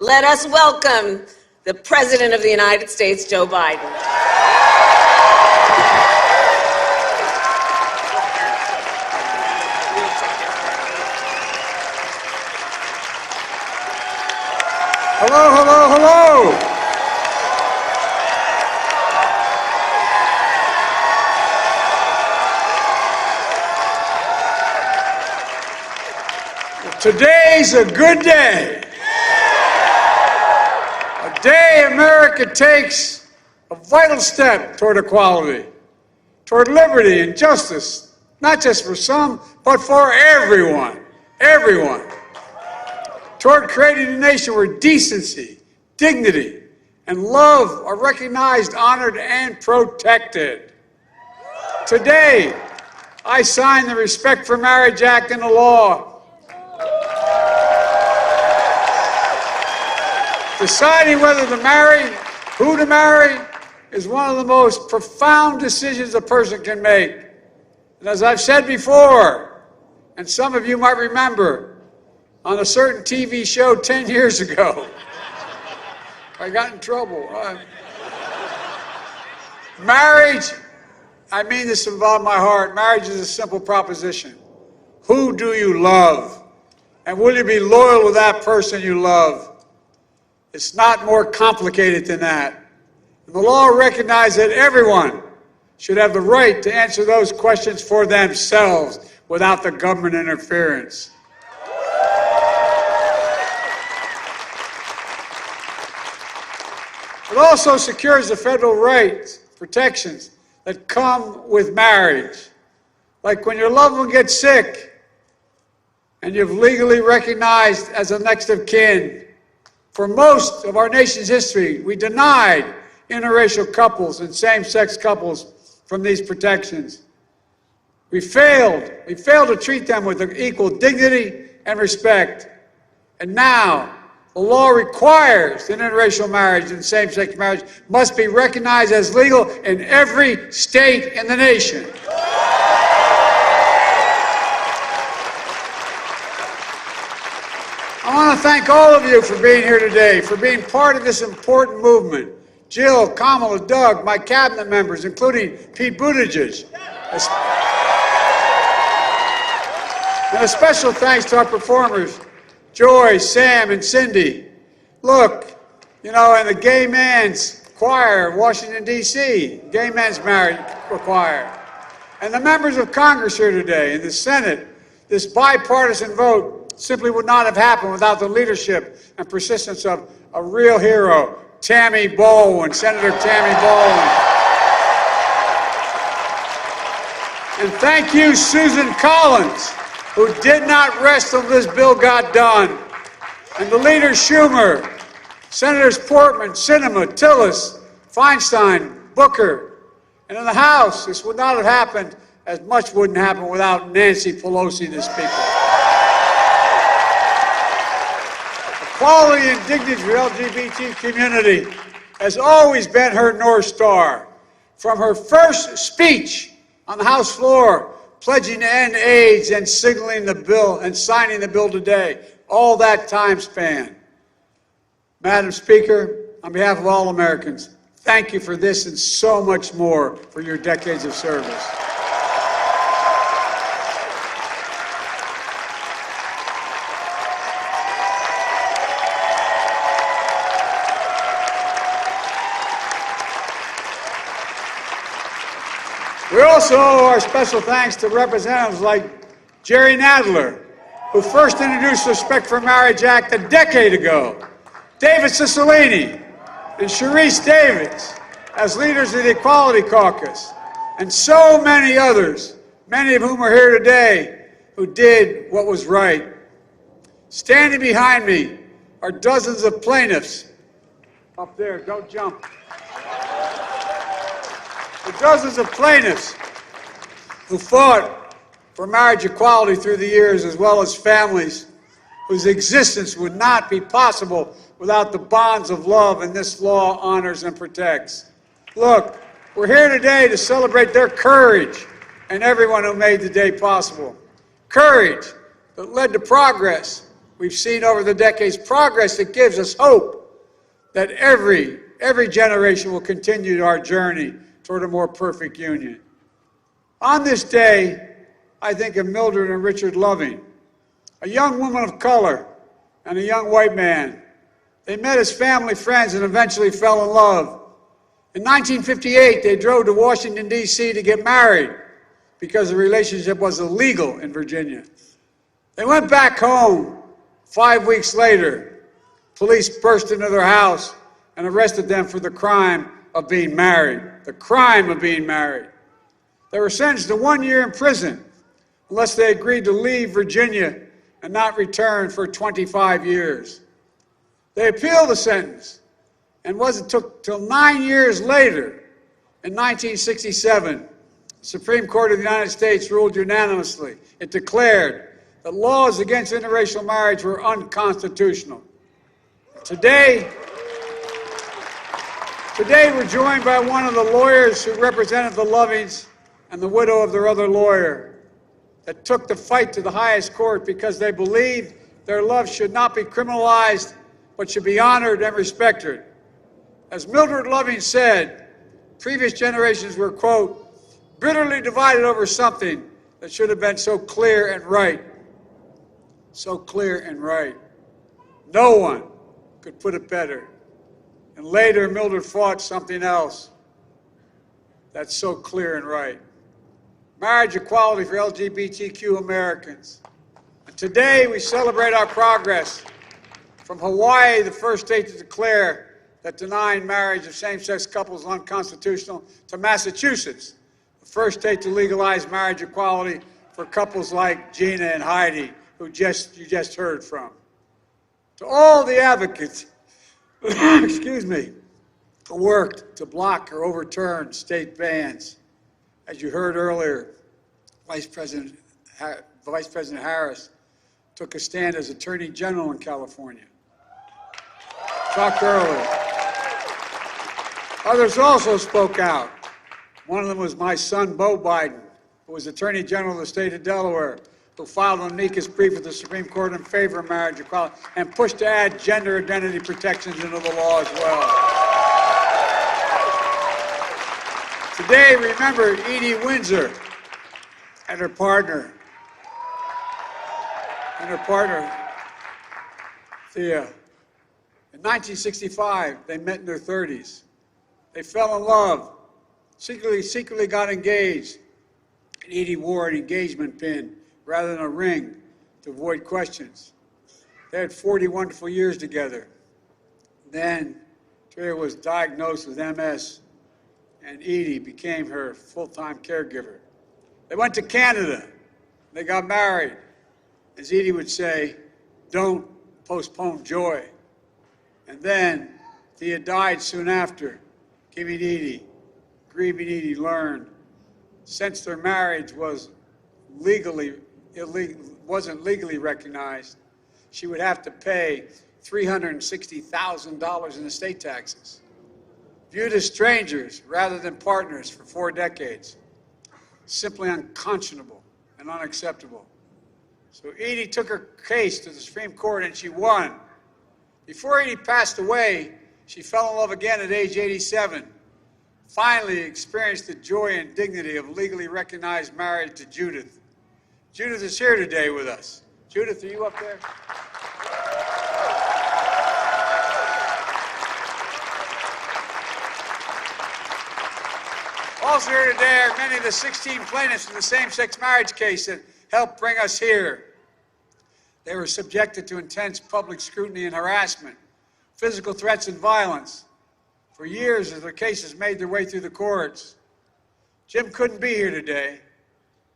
Let us welcome the President of the United States, Joe Biden. Hello, hello, hello. Today's a good day. A day America takes a vital step toward equality, toward liberty and justice, not just for some, but for everyone. Everyone. Toward creating a nation where decency, dignity, and love are recognized, honored, and protected. Today, I sign the Respect for Marriage Act into law. Deciding whether to marry, who to marry, is one of the most profound decisions a person can make. And as I've said before, and some of you might remember, on a certain TV show 10 years ago, I got in trouble. Marriage, I mean this involved my heart. Marriage is a simple proposition. Who do you love? And will you be loyal to that person you love? It's not more complicated than that. And the law recognizes that everyone should have the right to answer those questions for themselves without the government interference. It also secures the federal rights, protections that come with marriage. Like when your loved one gets sick and you've legally recognized as a next of kin. For most of our nation's history, we denied interracial couples and same-sex couples from these protections. We failed to treat them with equal dignity and respect. And now, the law requires that interracial marriage and same-sex marriage must be recognized as legal in every state in the nation. I want to thank all of you for being here today, for being part of this important movement. Jill, Kamala, Doug, my cabinet members, including Pete Buttigieg. And a special thanks to our performers, Joy, Sam, and Cindy. Look, you know, in the gay man's choir in Washington, D.C., gay men's marriage choir. And the members of Congress here today, in the Senate, this bipartisan vote simply would not have happened without the leadership and persistence of a real hero, Tammy Baldwin, Senator Tammy Baldwin. And thank you, Susan Collins, who did not rest until this bill got done. And the leaders Schumer, Senators Portman, Sinema, Tillis, Feinstein, Booker. And in the House, this would not have happened, as much wouldn't happen without Nancy Pelosi, the Speaker. Equality and dignity for the LGBT community has always been her North Star. From her first speech on the House floor, pledging to end AIDS and signaling the bill and signing the bill today, all that time span. Madam Speaker, on behalf of all Americans, thank you for this and so much more for your decades of service. We also owe our special thanks to representatives like Jerry Nadler, who first introduced the Respect for Marriage Act a decade ago, David Cicilline, and Sharice Davids as leaders of the Equality Caucus, and so many others, many of whom are here today, who did what was right. Standing behind me are dozens of plaintiffs. Up there, don't jump. The dozens of plaintiffs who fought for marriage equality through the years, as well as families whose existence would not be possible without the bonds of love and this law honors and protects. Look, we're here today to celebrate their courage and everyone who made the day possible. Courage that led to progress, we've seen over the decades progress that gives us hope that every generation will continue our journey toward a more perfect union. On this day, I think of Mildred and Richard Loving, a young woman of color and a young white man. They met as family friends and eventually fell in love. In 1958, they drove to Washington, D.C. to get married because the relationship was illegal in Virginia. They went back home. 5 weeks later, police burst into their house and arrested them for the crime of being married. The crime of being married. They were sentenced to 1 year in prison unless they agreed to leave Virginia and not return for 25 years. They appealed the sentence, and it took till 9 years later, in 1967, the Supreme Court of the United States ruled unanimously. It declared that laws against interracial marriage were unconstitutional. Today we're joined by one of the lawyers who represented the Lovings and the widow of their other lawyer that took the fight to the highest court because they believed their love should not be criminalized but should be honored and respected. As Mildred Loving said, previous generations were, quote, bitterly divided over something that should have been so clear and right. So clear and right. No one could put it better. And later, Mildred fought something else that's so clear and right. Marriage equality for LGBTQ Americans. And today, we celebrate our progress from Hawaii, the first state to declare that denying marriage of same-sex couples is unconstitutional, to Massachusetts, the first state to legalize marriage equality for couples like Gina and Heidi, who you just heard from. To all the advocates, excuse me, who worked to block or overturn state bans. As you heard earlier, Vice President Harris took a stand as Attorney General in California. Talked earlier. Others also spoke out. One of them was my son, Beau Biden, who was Attorney General of the state of Delaware, who filed an amicus brief with the Supreme Court in favor of marriage equality and pushed to add gender identity protections into the law as well. Today, remember Edie Windsor and her partner, Thea. In 1965, they met in their 30s. They fell in love, secretly got engaged, and Edie wore an engagement pin rather than a ring to avoid questions. They had 40 wonderful years together. Then Thea was diagnosed with MS, and Edie became her full-time caregiver. They went to Canada. They got married. As Edie would say, don't postpone joy. And then Thea died soon after, grieving Edie learned, since their marriage wasn't legally recognized, she would have to pay $360,000 in estate taxes. Viewed as strangers rather than partners for 4 decades. Simply unconscionable and unacceptable. So Edie took her case to the Supreme Court and she won. Before Edie passed away, she fell in love again at age 87. Finally experienced the joy and dignity of legally recognized marriage to Judith. Judith is here today with us. Judith, are you up there? Also here today are many of the 16 plaintiffs in the same-sex marriage case that helped bring us here. They were subjected to intense public scrutiny and harassment, physical threats and violence for years as their cases made their way through the courts. Jim couldn't be here today,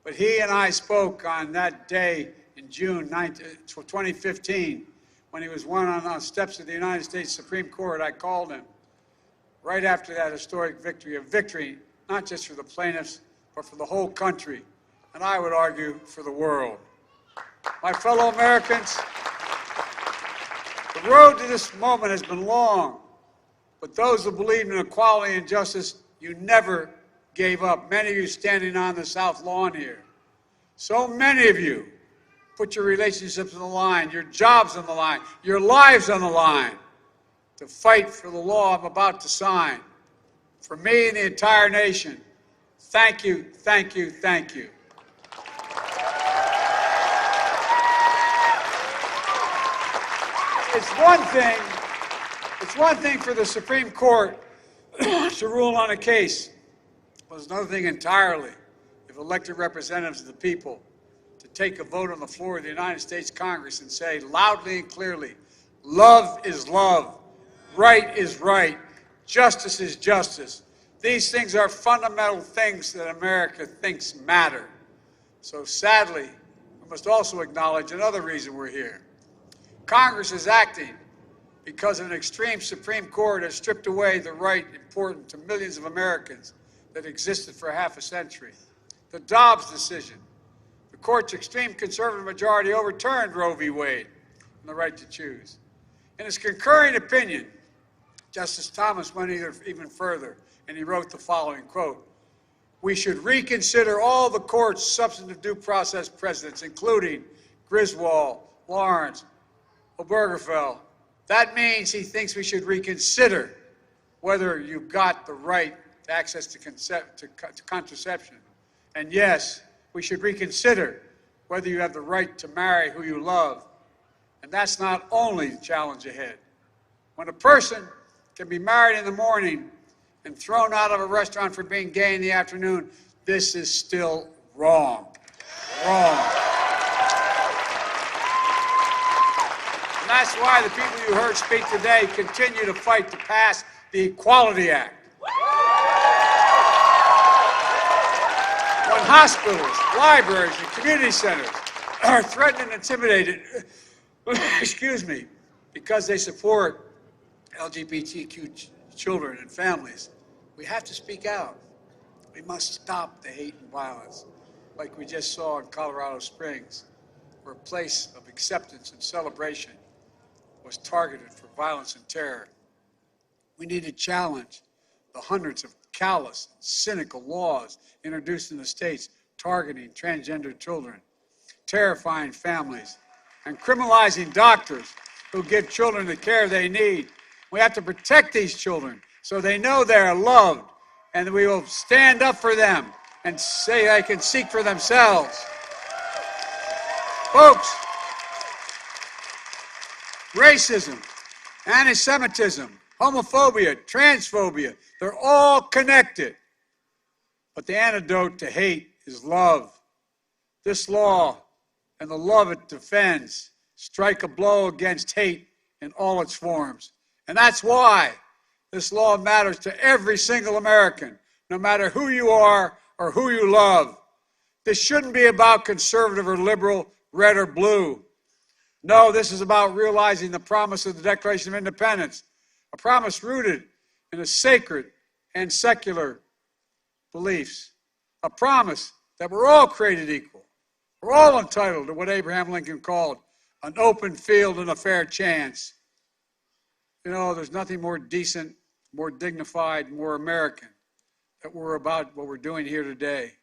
but he and I spoke on that day in June 2015 when he was on the steps of the United States Supreme Court. I called him right after that historic victory, a victory not just for the plaintiffs, but for the whole country, and I would argue for the world. My fellow Americans, the road to this moment has been long, but those who believe in equality and justice, you never gave up. Many of you standing on the South Lawn here. So many of you put your relationships on the line, your jobs on the line, your lives on the line to fight for the law I'm about to sign. For me and the entire nation, thank you, thank you, thank you. It's one thing for the Supreme Court to rule on a case. But it's another thing entirely if elected representatives of the people to take a vote on the floor of the United States Congress and say loudly and clearly, love is love, right is right, justice is justice. These things are fundamental things that America thinks matter. So sadly, we must also acknowledge another reason we're here. Congress is acting because an extreme Supreme Court has stripped away the right important to millions of Americans that existed for half a century. The Dobbs decision, the court's extreme conservative majority overturned Roe v. Wade and the right to choose. In his concurring opinion, Justice Thomas went even further, and he wrote the following, quote, "We should reconsider all the court's substantive due process precedents, including Griswold, Lawrence, Obergefell. That means he thinks we should reconsider whether you've got the right to access to contraception. And yes, we should reconsider whether you have the right to marry who you love. And that's not only the challenge ahead. When a person can be married in the morning and thrown out of a restaurant for being gay in the afternoon, this is still wrong. Wrong. And that's why the people you heard speak today continue to fight to pass the Equality Act. When hospitals, libraries, and community centers are threatened and intimidated, excuse me, because they support LGBTQ children and families, we have to speak out. We must stop the hate and violence, like we just saw in Colorado Springs, where a place of acceptance and celebration was targeted for violence and terror. We need to challenge the hundreds of callous and cynical laws introduced in the states targeting transgender children, terrifying families, and criminalizing doctors who give children the care they need. We have to protect these children so they know they are loved, and that we will stand up for them and say they can seek for themselves. Folks, racism, anti-Semitism, homophobia, transphobia, they're all connected. But the antidote to hate is love. This law and the love it defends strike a blow against hate in all its forms. And that's why this law matters to every single American, no matter who you are or who you love. This shouldn't be about conservative or liberal, red or blue. No, this is about realizing the promise of the Declaration of Independence, a promise rooted in a sacred and secular beliefs, a promise that we're all created equal. We're all entitled to what Abraham Lincoln called an open field and a fair chance. You know, there's nothing more decent, more dignified, more American that we're about what we're doing here today.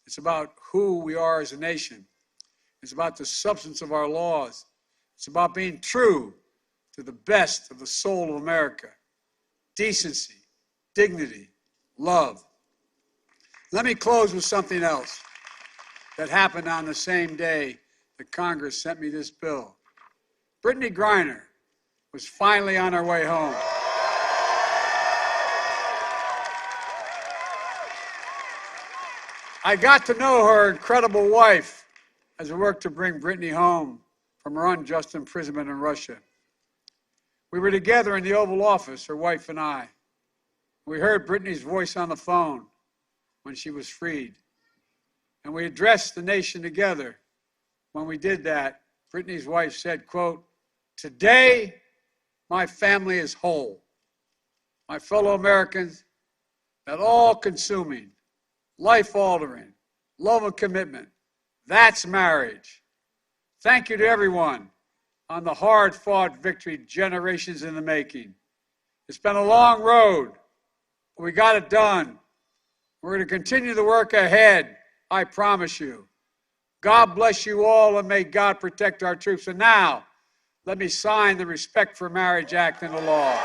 It's about who we are as a nation. It's about the substance of our laws. It's about being true to the best of the soul of America. Decency, dignity, love. Let me close with something else that happened on the same day that Congress sent me this bill. Brittany Griner was finally on her way home. I got to know her incredible wife as we worked to bring Brittany home from her unjust imprisonment in Russia. We were together in the Oval Office, her wife and I. We heard Brittany's voice on the phone when she was freed. And we addressed the nation together. When we did that, Brittany's wife said, quote, "Today, my family is whole. My fellow Americans, that all-consuming, life-altering, love and commitment, that's marriage. Thank you to everyone on the hard-fought victory generations in the making. It's been a long road, but we got it done. We're going to continue the work ahead, I promise you. God bless you all, and may God protect our troops. And now, let me sign the Respect for Marriage Act into law.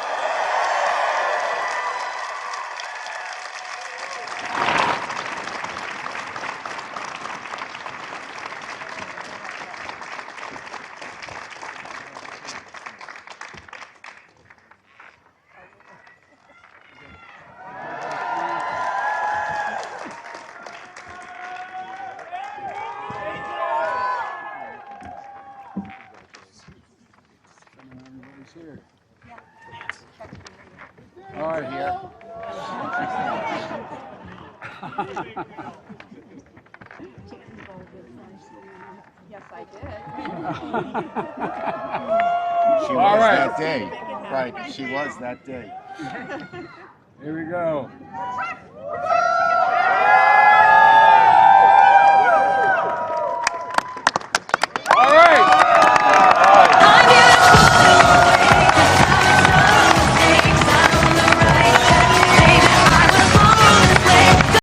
Here. All right, here. Yes, I did. She All was right. that day. Right, she was that day. Here we go.